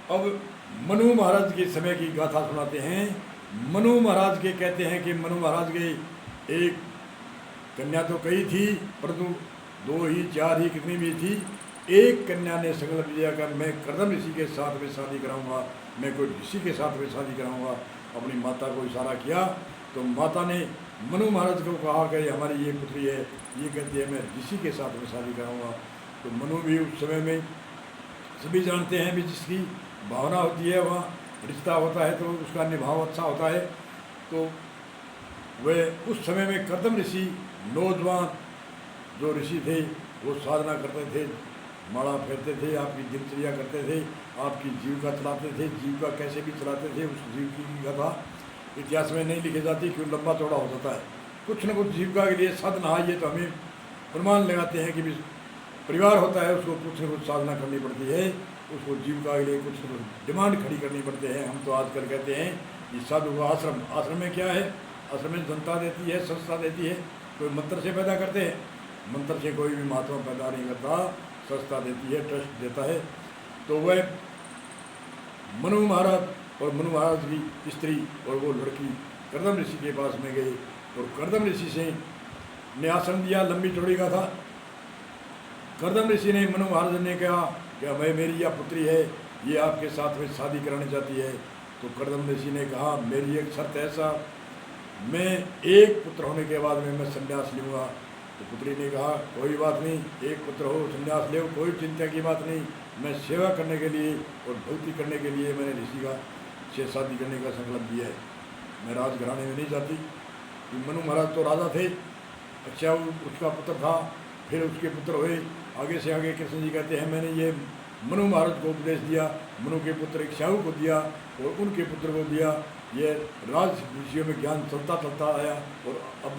अब मनु महाराज के समय की गाथा सुनाते हैं। मनु महाराज के कहते हैं कि मनु महाराज के एक कन्या तो कई थी, परंतु 2 ही 4 ही कितनी भी थी। एक कन्या ने संकल्प लिया कि मैं कर्दम ऋषि के साथ में शादी कराऊंगा, मैं कोई ऋषि के साथ में शादी कराऊंगा। अपनी माता को इशारा किया तो माता ने मनु महाराज को कहा कि हमारी ये पुत्री है, ये कहती है मैं ऋषि के साथ में शादी कराऊंगा। तो मनु भी उस समय में सभी जानते हैं भी जिसकी भावना होती है वहाँ रिश्ता होता है तो उसका निभाव अच्छा होता है। तो वह उस समय में कर्दम ऋषि नौजवान जो ऋषि थे वो साधना करते थे, माला फेरते थे, आपकी दिनचर्या करते थे, आपकी जीविका चलाते थे। जीविका कैसे भी चलाते थे उस जीविका की कथा इतिहास में नहीं लिखी जाती, क्यों लंबा चौड़ा हो जाता है। कुछ न कुछ जीविका के लिए साधना है, ये तो हमें प्रमाण लगाते हैं कि भी परिवार होता है उसको कुछ न कुछ साधना करनी पड़ती है, उसको जीविका के लिए कुछ न कुछ डिमांड खड़ी करनी पड़ती है। हम तो आजकल कहते हैं कि साधु का आश्रम, आश्रम में क्या है, आश्रम में जनता देती है, संस्था देती है। कोई मंत्र से पैदा करते हैं, मंत्र से कोई भी महात्मा पैदा नहीं करता, संस्था देती है, ट्रस्ट देता है। तो वह मनु महाराज और मनु महाराज की स्त्री और वो लड़की कर्दम ऋषि के पास में गए और कर्दम ऋषि से ने आश्रम दिया। लंबी चौड़ी का था। कर्दम ऋषि ने मनु महाराज ने कहा कि मैं मेरी यह पुत्री है, ये आपके साथ में शादी करानी चाहती है। तो कर्दम ऋषि ने कहा मेरी एक शर्त ऐसा, मैं एक पुत्र होने के बाद में मैं संन्यास लूँगा। तो पुत्री ने कहा कोई बात नहीं, एक पुत्र हो संन्यास ले, कोई चिंता की बात नहीं, मैं सेवा करने के लिए और भक्ति करने के लिए मैंने ऋषि का से शादी करने का संकल्प दिया है, मैं राजघराने में नहीं जाती। मनु महाराज तो राजा थे, अच्छा उसका पुत्र था, फिर उसके पुत्र हुए, आगे से आगे कृष्ण जी कहते हैं मैंने ये मनु महाराज को उपदेश दिया, मनु के पुत्र इक्ष्वाकु को दिया और उनके पुत्र को दिया। ये राज ऋषियों में ज्ञान चलता चलता आया और अब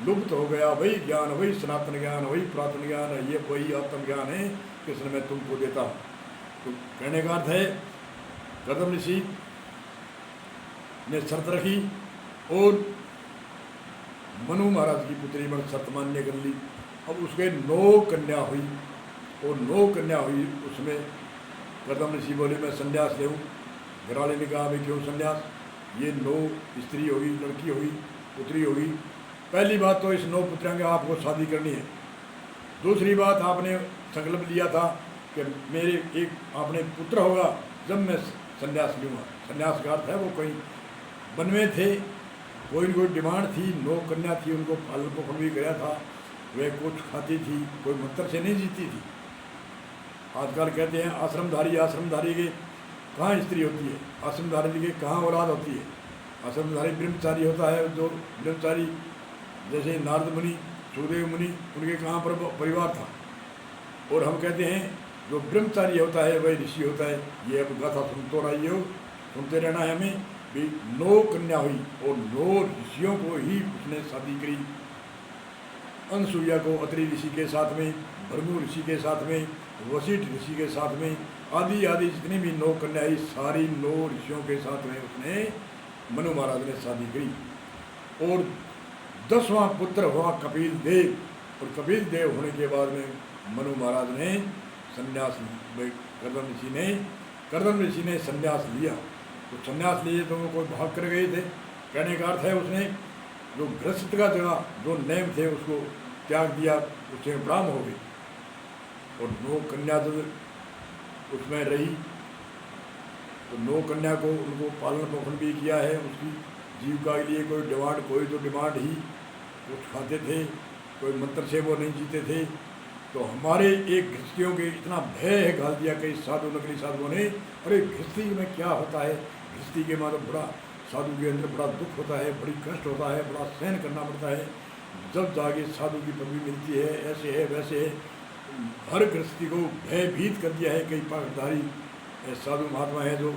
लुप्त हो गया। वही ज्ञान, वही सनातन ज्ञान, वही पुरातन ज्ञान, ये वही आत्म ज्ञान है कृष्ण मैं तुमको देता हूँ। तो कहने का अर्थ है कर्दम ऋषि ने शर्त रखी और मनु महाराज की पुत्री पर शर्त मान्य कर ली। अब उसके 9 कन्या हुई और 9 कन्या हुई। उसमें कर्दम ऋषि बोले मैं संन्यास ले। घरवाले ने कहा भाई क्यों संन्यास, ये 9 स्त्री होगी, लड़की होगी, पुत्री होगी। पहली बात तो इस 9 पुत्रियों के आपको शादी करनी है। दूसरी बात आपने संकल्प लिया था कि मेरे एक आपने पुत्र होगा जब मैं संन्यास लूँगा। संन्यास का अर्थ है वो कोई वन में थे, कोई न कोई डिमांड थी, 9 कन्या थी, उनको पालन पोषण भी गया था, वह कुछ खाती थी, कोई मंत्र से नहीं जीती थी। आजकल कहते हैं आश्रमधारी के कहाँ स्त्री होती है, आश्रमधारी के कहाँ औलाद होती है। आश्रमधारी ब्रह्मचारी होता है, जो ब्रह्मचारी जैसे नारद मुनि, सुखदेव मुनि, उनके कहाँ पर परिवार था। और हम कहते हैं जो ब्रह्मचारी होता है वही ऋषि होता है। ये अब गाथा सुनते रहिए हो, सुनते रहना है हमें भी। 9 कन्या हुई और 9 ऋषियों को ही उसने शादी करी। अनसुईया को अत्रि ऋषि के साथ में, भृगु ऋषि के साथ में, वशिष्ठ ऋषि के साथ में, आदि आदि जितनी भी 9 कन्या आई सारी 9 ऋषियों के साथ में उसने मनु महाराज ने शादी करी। और 10वां पुत्र हुआ कपिल देव। और कपिल देव होने के बाद में मनु महाराज ने संन्यास, कर्दम ऋषि ने संन्यास लिया। तो संन्यास लिए तो वो कोई भाग कर गए थे। कहने का अर्थ है उसने जो गृहस्थ का जगह जो नेम थे उसको त्याग दिया, उससे ब्राह्म हो गई। और 9 कन्या तो उसमें रही, तो 9 कन्या को उनको पालन पोषण भी किया है। उसकी जीविका के लिए कोई डिमांड, कोई तो डिमांड ही, कुछ खाते थे, कोई मंत्र से वो नहीं जीते थे। तो हमारे एक गृहस्थियों के इतना भय है घाल दिया कई साधु नकली साधुओं ने, अरे गृहस्थी में क्या होता है, गृहस्थी के मतलब बड़ा साधु के अंदर बड़ा दुख होता है, बड़ी कष्ट होता है, बड़ा सहन करना पड़ता है। जब जाके साधु की पदवी मिलती है, ऐसे है वैसे है। हर गृहस्थी को भयभीत कर दिया है। कई पाखधारी साधु महात्मा है जो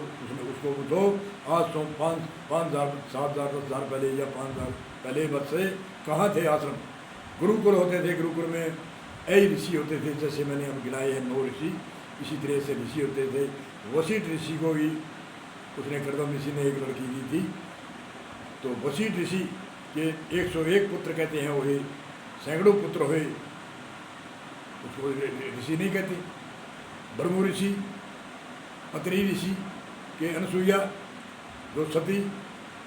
उसको जो आज तो 5,000, 7,000, 10,000 पहले या 5,000 पहले वर्ष से कहाँ थे आश्रम, गुरुकुल होते थे। गुरुकुल में कई ऋषि होते थे, जैसे मैंने अब गिनाए हैं 9 ऋषि, इसी तरह से ऋषि होते थे। वशिष्ठ ऋषि को भी उसने कर्दम ऋषि ने एक लड़की दी थी। तो वशिष्ठ ऋषि के 101 पुत्र कहते हैं, हुए सैकड़ों पुत्र हुए, उसको ऋषि नहीं कहते। भृगु ऋषि, अत्रि ऋषि, कि अनसुईया जो सती,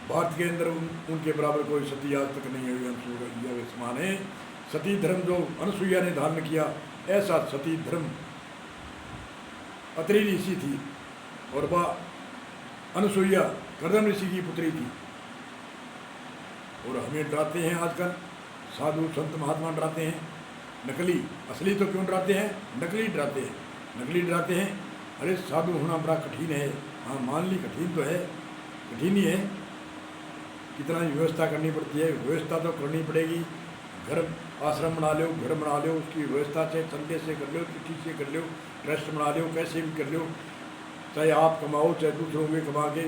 भारत के अंदर उनके बराबर कोई सती आज तक नहीं हुई, अनसुईया के समान है। सती धर्म जो अनसुईया ने धारण किया, ऐसा सती धर्म अत्रि ऋषि थी, और वह अनसुईया कर्दम ऋषि की पुत्री थी। और हमें डराते हैं आजकल साधु संत महात्मा, डराते हैं। नकली, असली तो क्यों डराते हैं, नकली डराते हैं, नकली डराते हैं। अरे साधु होना बड़ा कठिन है, हाँ मान ली कठिन तो है, कठिन ही है, कितना व्यवस्था करनी पड़ती है, व्यवस्था तो करनी पड़ेगी। घर आश्रम बना लो, घर बना लो, उसकी व्यवस्था से चंदे से कर लो, चिट्ठी से कर लो, ट्रस्ट बना लो, कैसे भी कर लो, चाहे आप कमाओ चाहे दूसरों के कमा के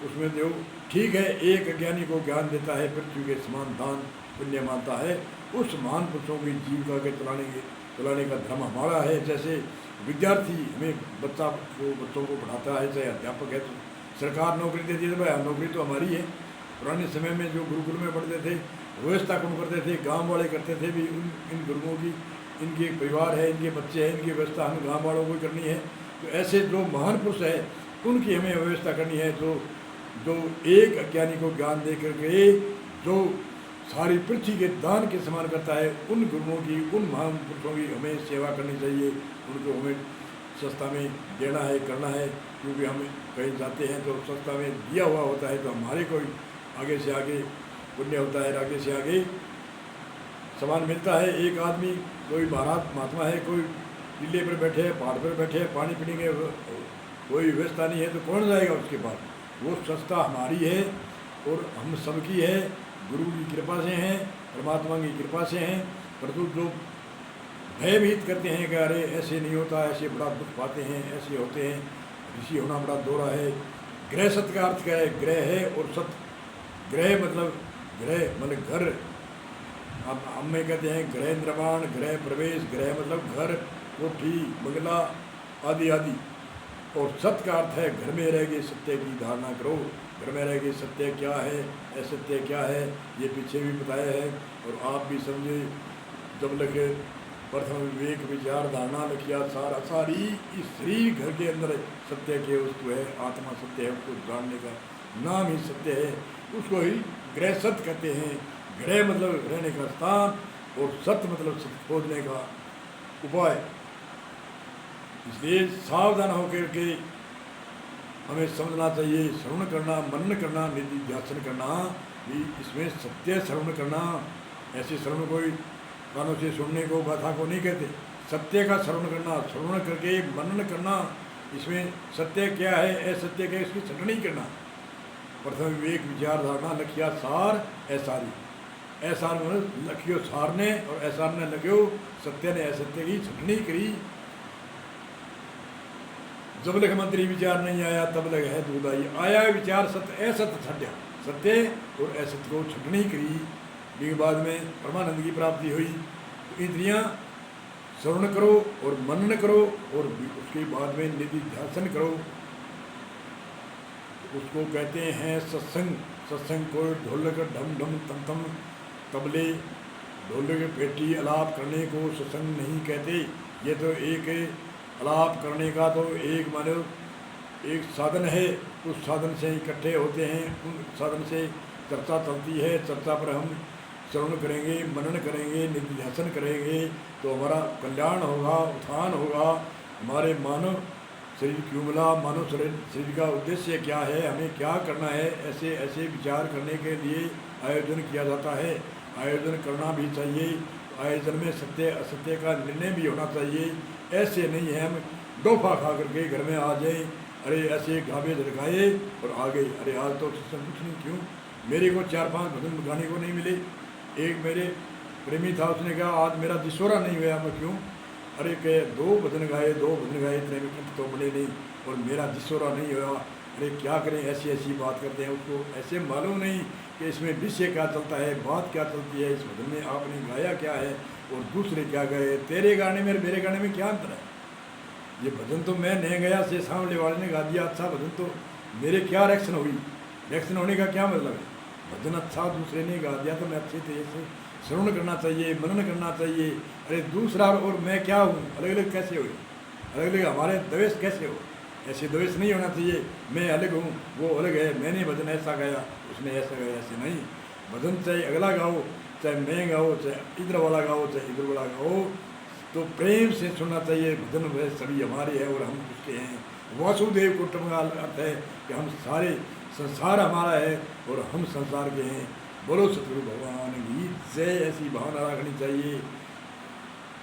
उसमें दो, ठीक है। एक अज्ञानी को ज्ञान देता है, पृथ्वी के समान दान पुण्य मानता है। उस महान पुरुषों की जीविका के चलाने का धर्म हमारा है। जैसे विद्यार्थी हमें बच्चों को पढ़ाता है, चाहे अध्यापक है, तो सरकार नौकरी देती है, तो भाई नौकरी तो हमारी है। पुराने समय में जो गुरुकुल में पढ़ते थे, व्यवस्था कौन करते थे, गांव वाले करते थे भी। इन गुरुओं की, इनके परिवार है, इनके बच्चे हैं, इनकी व्यवस्था हम गांव वालों को करनी है। तो ऐसे जो महान पुरुष है उनकी हमें व्यवस्था करनी है, जो एक अज्ञानी को ज्ञान दे करके जो सारी पृथ्वी के दान के समान करता है, उन गुरुओं की, उन महान पुरुषों की हमें सेवा करनी चाहिए। उनको हमें सस्ता में देना है, करना है, क्योंकि हम कहीं जाते हैं तो सस्ता में दिया हुआ होता है, तो हमारे कोई आगे से आगे पुण्य होता है, आगे से आगे सामान मिलता है। एक आदमी, कोई महात्मा है, कोई टीले पर बैठे हैं, पहाड़ पर बैठे हैं, पानी पीने के कोई व्यवस्था नहीं है, तो कौन जाएगा उसके पास। वो सस्ता हमारी है और हम सबकी है, गुरु की कृपा से हैं, परमात्मा की कृपा से हैं। परंतु जो भयभीत करते हैं कि अरे ऐसे नहीं होता, ऐसे बड़ा दुख पाते हैं, ऐसे होते हैं, ऋषि होना बड़ा दोहरा है। ग्रह सत्य का अर्थ क्या है, ग्रह है और सत्य। ग्रह मतलब घर, अब हमें कहते हैं गृह निर्माण, गृह प्रवेश। गृह मतलब घर, कोठी, बंगला आदि आदि। और सत्य का अर्थ है घर में रह के सत्य की धारणा करो। घर में रह के सत्य क्या है, असत्य क्या है, ये पीछे भी बताया है और आप भी समझे। जब लगे प्रथम विवेक विचार धारणा लखिया सारा, सारी इस शरीर घर के अंदर सत्य के वस्तु है, आत्मा सत्य है, उसको जानने का नाम ही सत्य है, उसको ही गृह सत्य कहते हैं। गृह मतलब रहने का स्थान और सत्य मतलब सत्य खोजने का उपाय। इसलिए सावधान होकर के हमें समझना चाहिए, श्रवण करना, मनन करना, निधि ध्यान करना, भी इसमें सत्य श्रवण करना। ऐसे श्रवण कोई कानों से सुनने को, गाथा को नहीं कहते, सत्य का श्रवण करना, श्रवण करके मनन करना, इसमें सत्य क्या है, असत्य क्या है, इसकी छटनी करना। प्रथम विवेक विचार धारणा लखिया सार ऐसारी। ऐसार मतलब लखियो सार ने और ऐसार ने लग्यो सत्य ने असत्य की छटनी करी। जब लग मंत्री विचार नहीं आया तब लग है दूध आई। आया विचार सत्य असत्य छड्या, सत्य और असत्य को छटनी करी। के बाद में परमानंद की प्राप्ति हुई। तो इंद्रियां श्रवण करो और मनन करो और उसके बाद में निधि ध्यान करो, उसको कहते हैं सत्संग। सत्संग को ढोलक ढम ढम तम तम तबले ढोलक पेटी अलाप करने को सत्संग नहीं कहते। ये तो एक अलाप करने का तो एक मानो एक साधन है, उस साधन से इकट्ठे होते हैं, उन साधन से चर्चा चलती है। चर्चा पर हम श्रवण करेंगे, मनन करेंगे, निधिध्यासन करेंगे तो हमारा कल्याण होगा, उत्थान होगा। हमारे मानव शरीर क्यों मिला, मानव शरीर का उद्देश्य क्या है, हमें क्या करना है, ऐसे ऐसे विचार करने के लिए आयोजन किया जाता है। आयोजन करना भी चाहिए, आयोजन में सत्य असत्य का निर्णय भी होना चाहिए। ऐसे नहीं है हम डोफा खा करके घर में आ जाए, अरे ऐसे घावे झड़काए और आ गए, अरे आज तो सत्संग कुछ नहीं, क्यों मेरे को 4-5 भजन गाने को नहीं मिले। एक मेरे प्रेमी था, उसने कहा आज मेरा दिशोरा नहीं हुआ, मैं क्यों, अरे कहे 2 भजन गाए इतने में कंठ तो बने नहीं और मेरा दिशोरा नहीं हुआ। अरे क्या करें, ऐसी ऐसी बात करते हैं, उसको ऐसे मालूम नहीं कि इसमें विषय क्या चलता है, बात क्या चलती है, इस भजन में आपने गाया क्या है और दूसरे क्या गए, तेरे गाने में मेरे गाने में क्या अंतर है। ये भजन तो मैं नहीं गया से सामने वाले ने गा दिया अच्छा भजन, तो मेरे क्या रिएक्शन हुई, रिएक्शन होने का क्या मतलब है। भजन अच्छा दूसरे ने गा दिया तो मैं अच्छे तरीके से श्रवण करना चाहिए, मनन करना चाहिए। अरे दूसरा और मैं क्या हूँ, अलग अलग कैसे हुए, अलग अलग हमारे द्वेष कैसे हो, ऐसे द्वेष नहीं होना चाहिए, मैं अलग हूँ वो अलग है, मैंने भजन ऐसा गाया उसने ऐसा गाया, ऐसे नहीं। भजन चाहे अगला गाओ, चाहे मैं गाओ, चाहे इधर वाला गाओ, चाहे इधर वाला गाओ, तो प्रेम से सुनना चाहिए। भजन वह सभी हमारे हैं और हम उसके हैं। वासुदेव कुटुंब का अर्थ है कि हम सारे संसार हमारा है और हम संसार के हैं। बोलो सतगुरु भगवान की जय। ऐसी भावना रखनी चाहिए।